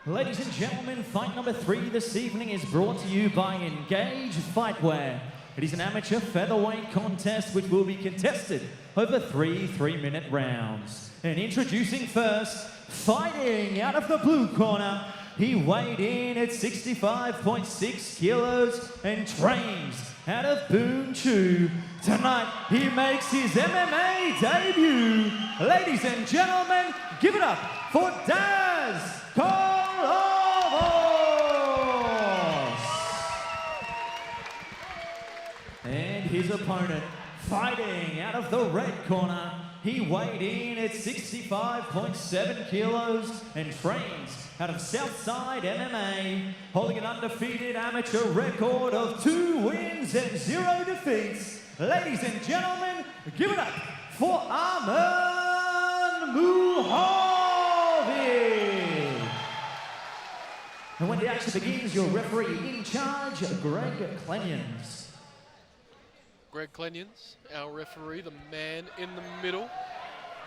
Ladies and gentlemen, fight number 3 this evening is brought to you by Engage Fightwear. It is an amateur featherweight contest which will be contested over 3 3-minute rounds. And introducing first, fighting out of the blue corner, he weighed in at 65.6 kilos and trains out of Boon Chu. Tonight, he makes his MMA debut. Ladies and gentlemen, give it up for Dazz Kolovos. And his opponent, fighting out of the red corner, he weighed in at 65.7 kilos and trains out of Southside MMA, holding an undefeated amateur record of 2 wins and 0 defeats. Ladies and gentlemen, give it up for Arman Muhovic. And when the action begins, your referee in charge, Greg Clenyons. Greg Clenyons, our referee, the man in the middle.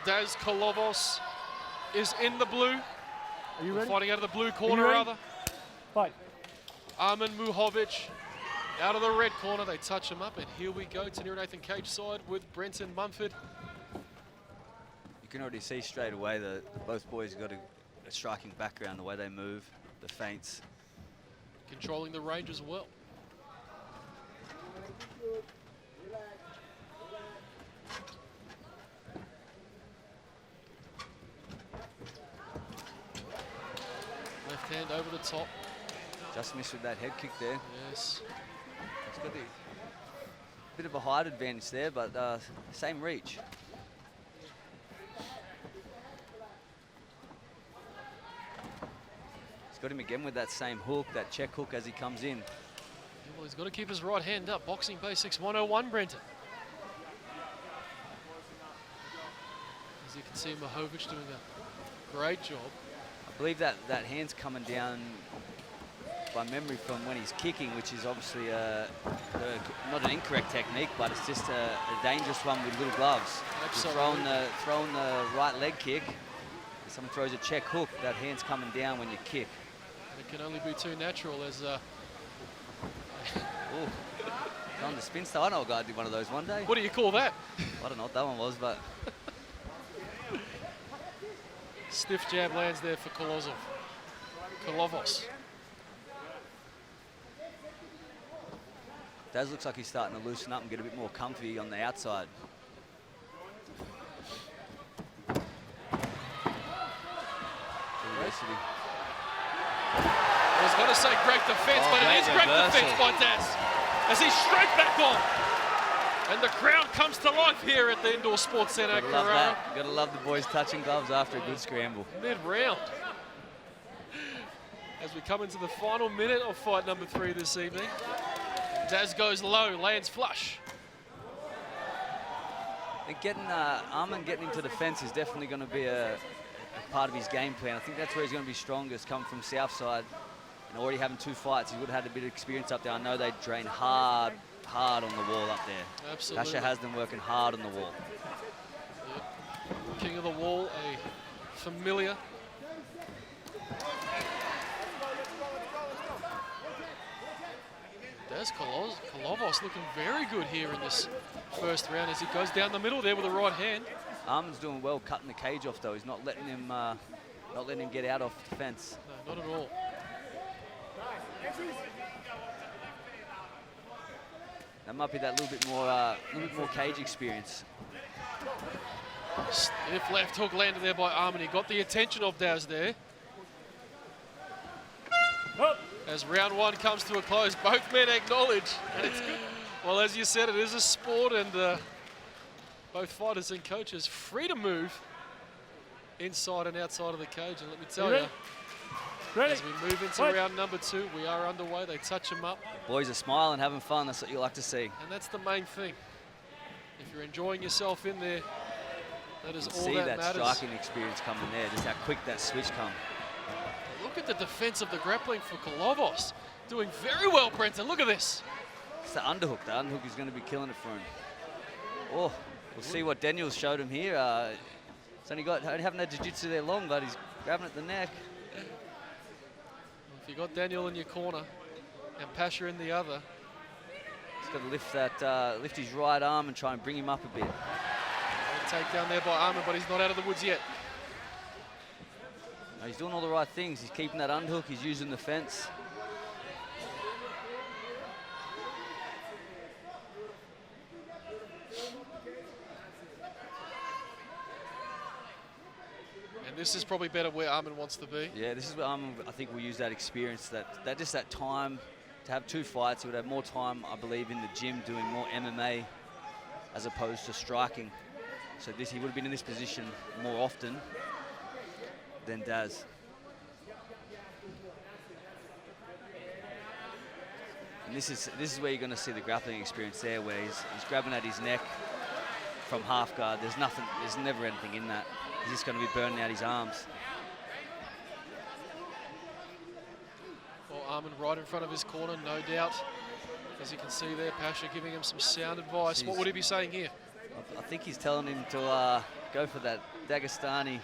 Dazz Kolovos is in the blue. Are you ready? Fighting out of the blue corner, rather. Fight. Arman Muhovic out of the red corner. They touch him up, and here we go to near Nathan Cage side with Brenton Mumford. You can already see straight away that both boys got a striking background, the way they move, the feints. Controlling the range as well. Left hand over the top. Just missed with that head kick there. Yes. He's got a bit of a height advantage there, but same reach. He's got him again with that same hook, that check hook as he comes in. Yeah, well, he's got to keep his right hand up. Boxing Basics 101, Brenton. As you can see, Muhovic doing a great job. I believe that hand's coming down by memory from when he's kicking, which is obviously not an incorrect technique, but it's just a dangerous one with little gloves. Throwing the right leg kick, someone throws a check hook, that hand's coming down when you kick. And it can only be too natural as... On the spin style. I know a guy did one of those one day. What do you call that? I don't know what that one was, but... Stiff jab lands there for Kolovos. Daz looks like he's starting to loosen up and get a bit more comfy on the outside. I was going to say great defense, but it is great defense by Dazz as he's straight back on. And the crowd comes to life here at the Indoor Sports Centre. Gotta love the boys touching gloves after a good scramble. Mid-round. As we come into the final minute of fight number 3 this evening. Dazz goes low, lands flush. I think Arman getting into the fence is definitely going to be a part of his game plan. I think that's where he's going to be strongest, coming from Southside. And already having 2 fights, he would have had a bit of experience up there. I know they train hard on the wall up there. Absolutely. Asher has them working hard on the wall. Yep. King of the wall, a familiar. Dazz Kolovos looking very good here in this first round as he goes down the middle there with the right hand. Arman's doing well cutting the cage off though. He's not letting him get out off the fence. No, not at all. That might be that little bit more cage experience. Stiff left hook landed there by Arman. He got the attention of Dazz there. As round 1 comes to a close, both men acknowledge. And it's good. Well, as you said, it is a sport, and both fighters and coaches free to move inside and outside of the cage. And let me tell you, as we move into round number 2, we are underway. They touch him up. The boys are smiling, having fun. That's what you like to see. And that's the main thing. If you're enjoying yourself in there, that is all that matters. See that striking experience coming there, just how quick that switch comes. Look at the defense of the grappling for Kolovos. Doing very well, Brenton. Look at this. It's the underhook. The underhook is going to be killing it for him. Oh, we'll see what Daniels showed him here. He's only haven't had jiu-jitsu there long, but he's grabbing at the neck. If you got Daniel in your corner and Pasha in the other. He's got to lift that, lift his right arm and try and bring him up a bit. Takedown there by Arman, but he's not out of the woods yet. No, he's doing all the right things. He's keeping that underhook. He's using the fence. And this is probably better where Arman wants to be. Yeah, this is where Arman, I think, will use that experience, that just that time to have 2 fights. He would have more time, I believe, in the gym doing more MMA as opposed to striking. So he would have been in this position more often than Dazz. And this is where you're going to see the grappling experience there, where he's grabbing at his neck from half guard. There's never anything in that. He's just going to be burning out his arms. Well, Arman right in front of his corner, no doubt. As you can see there, Pasha giving him some sound advice. What would he be saying here? I think he's telling him to go for that Dagestani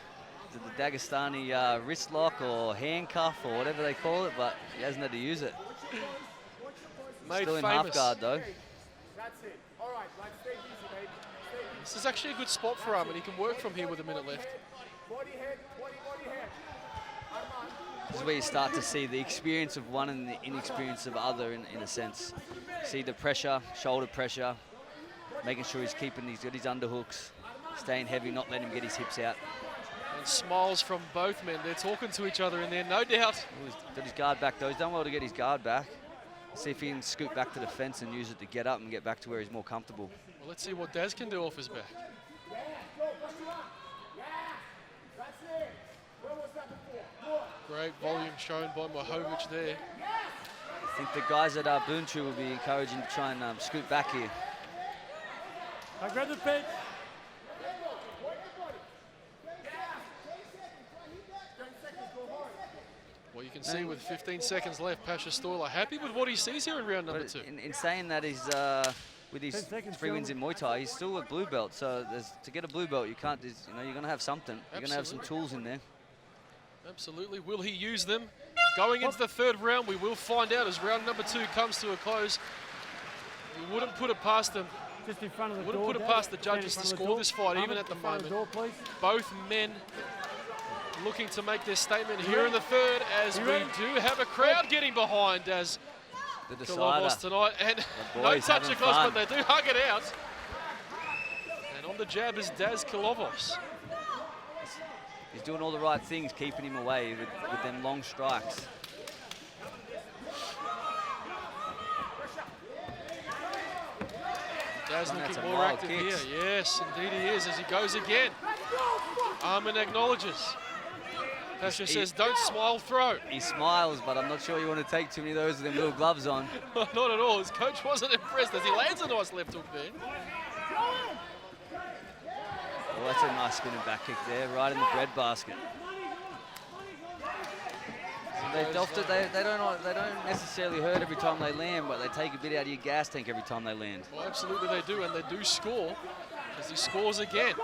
wrist lock or handcuff or whatever they call it, but he hasn't had to use it. Made Still in famous. half guard though. That's it. All right, like, stay easy, baby. Stay easy. This is actually a good spot for Arman. He can work from here with a minute left. Body head, body head. Arman. This is where you start to see the experience of one and the inexperience of other in a sense. See the pressure, shoulder pressure, making sure he's got his underhooks, staying heavy, not letting him get his hips out. And smiles from both men. They're talking to each other in there, no doubt. Ooh, he's got his guard back though. He's done well to get his guard back. See if he can scoot back to the fence and use it to get up and get back to where he's more comfortable. Well, let's see what Dazz can do off his back. Great volume shown by Muhovic there. I think the guys at Bunchu will be encouraging to try and scoot back here. I grab the pitch. Well, you can see with 15 seconds left, Pasha Stoiler happy with what he sees here in round number 2. In saying that, he's with his 3 wins in Muay Thai, he's still a blue belt. So to get a blue belt, you can't. You're going to have something. You're going to have some tools in there. Absolutely. Will he use them? Going into the 3rd round, we will find out as round number 2 comes to a close. We wouldn't put it past them. Just in front of the Wouldn't door. put it past the judges to score this fight, even at the moment. Both men looking to make their statement here in the 3rd, as we do have a crowd getting behind as Kolovos tonight. And no touch across, but they do hug it out. And on the jab is Dazz Kolovos. He's doing all the right things, keeping him away with them long strikes. Dazz looking more active here. Yes, indeed he is, as he goes again. Arman acknowledges. Pasha says, don't smile, throw. He smiles, but I'm not sure you want to take too many of those with them little gloves on. Not at all. His coach wasn't impressed as he lands a nice left hook there. Well, that's a nice spinning back kick there, right in the bread basket. They don't necessarily hurt every time they land, but they take a bit out of your gas tank every time they land. Well, absolutely they do, and they do score, as he scores again.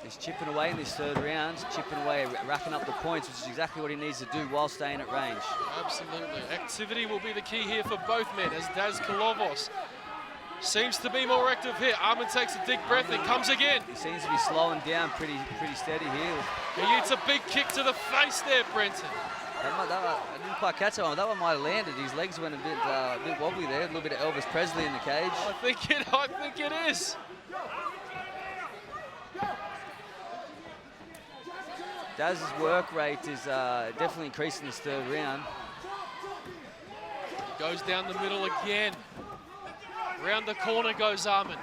He's chipping away in this 3rd round, chipping away, racking up the points, which is exactly what he needs to do while staying at range. Absolutely. Activity will be the key here for both men, as Dazz Kolovos seems to be more active here. Arman takes a deep breath and comes again. He seems to be slowing down pretty steady here. He hits a big kick to the face there, Brenton. I didn't quite catch that one. That one might have landed. His legs went a bit wobbly there. A little bit of Elvis Presley in the cage. I think it is. Dazz's work rate is definitely increasing this 3rd round. Goes down the middle again. Round the corner goes Arman.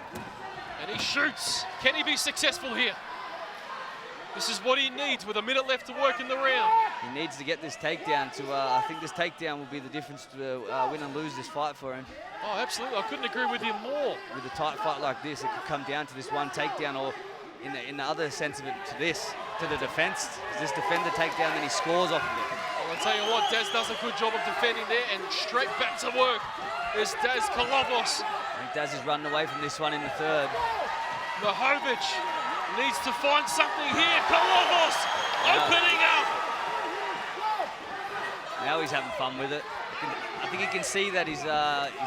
And he shoots. Can he be successful here? This is what he needs with a minute left to work in the round. He needs to get this takedown to, I think this takedown will be the difference to win and lose this fight for him. Oh, absolutely. I couldn't agree with you more. With a tight fight like this, it could come down to this one takedown, or in the other sense of it, to the defense. Does this defender takedown, then he scores off of it. Well, I'll tell you what, Dazz does a good job of defending there, and straight back to work is Dazz Kolovos. I think Dazz is running away from this one in the 3rd. Muhovic needs to find something here. Kolovos opening up. he's having fun with it. I think he can see that his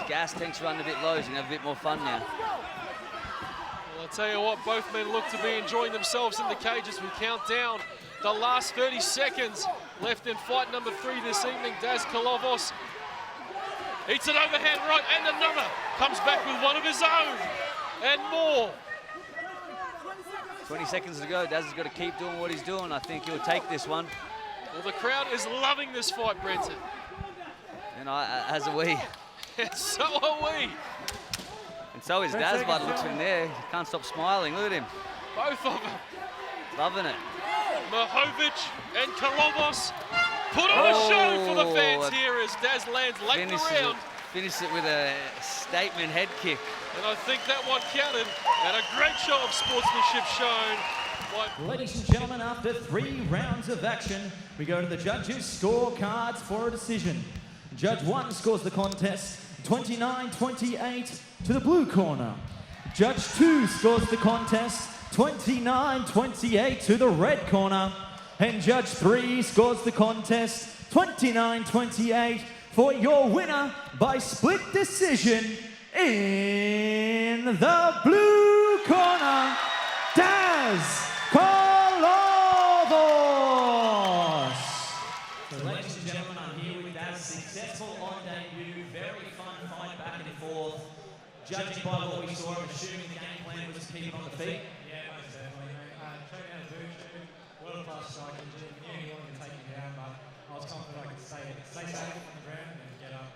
gas tank's running a bit low. He's going to have a bit more fun now. Well, I'll tell you what, both men look to be enjoying themselves in the cage as we count down the last 30 seconds left in fight number 3 this evening. Dazz Kolovos eats an overhand right and another. Comes back with one of his own and more. 20 seconds to go. Dazz has got to keep doing what he's doing. I think he'll take this one. Well, the crowd is loving this fight, Brenton. And as are we. And so are we. And so is Dazz, but looks in there. He can't stop smiling. Look at him. Both of them. Loving it. Muhovic and Kolovos put on a show for the fans here as Dazz lands late in the round. Finished it with a statement head kick. And I think that one counted, and a great show of sportsmanship shown. Ladies and gentlemen, after 3 rounds of action, we go to the judges' scorecards for a decision. Judge 1 scores the contest 29-28 to the blue corner. Judge 2 scores the contest 29-28 to the red corner. And Judge 3 scores the contest 29-28 for your winner by split decision in the blue corner, Dazz Kolovos. So ladies and gentlemen, I'm here with Dazz, successful on debut, very fun fight back and forth. Judging by what we saw, I'm assuming the game plan was to keep him on the feet. Yeah, most definitely, mate. Training out of Boomshoe, world-class striking gym, knew he wanted to take me down, but I was confident I could stay safe on the ground and get up.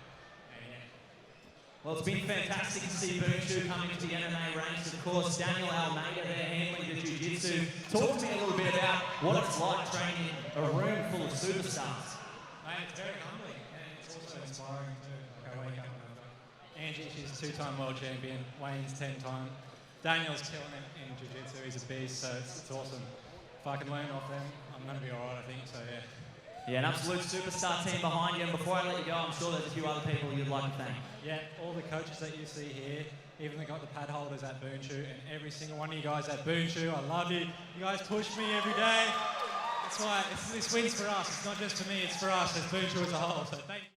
Well, it's been fantastic to see Boomshoe coming to the MMA ranks. Of course, Daniel Almeida there handling the jiu-jitsu. Talk to me a little bit about what it's like training in a room full of superstars. Mate, it's very humbling and it's also inspiring too. Like I wake up and I've got Angie, she's 2-time world champion, Wayne's 10-time. Daniel's killing it in jiu-jitsu, he's a beast, so it's awesome. If I can learn off them, I'm going to be alright, I think, so yeah. Yeah, an absolute superstar team behind you. And before I let you go, I'm sure there's a few other people you'd like to thank. Yeah, all the coaches that you see here, even got the pad holders at Boomshoe, and every single one of you guys at Boomshoe, I love you. You guys push me every day. That's why this wins for us. It's not just for me, it's for us as Boomshoe as a whole. So thank you.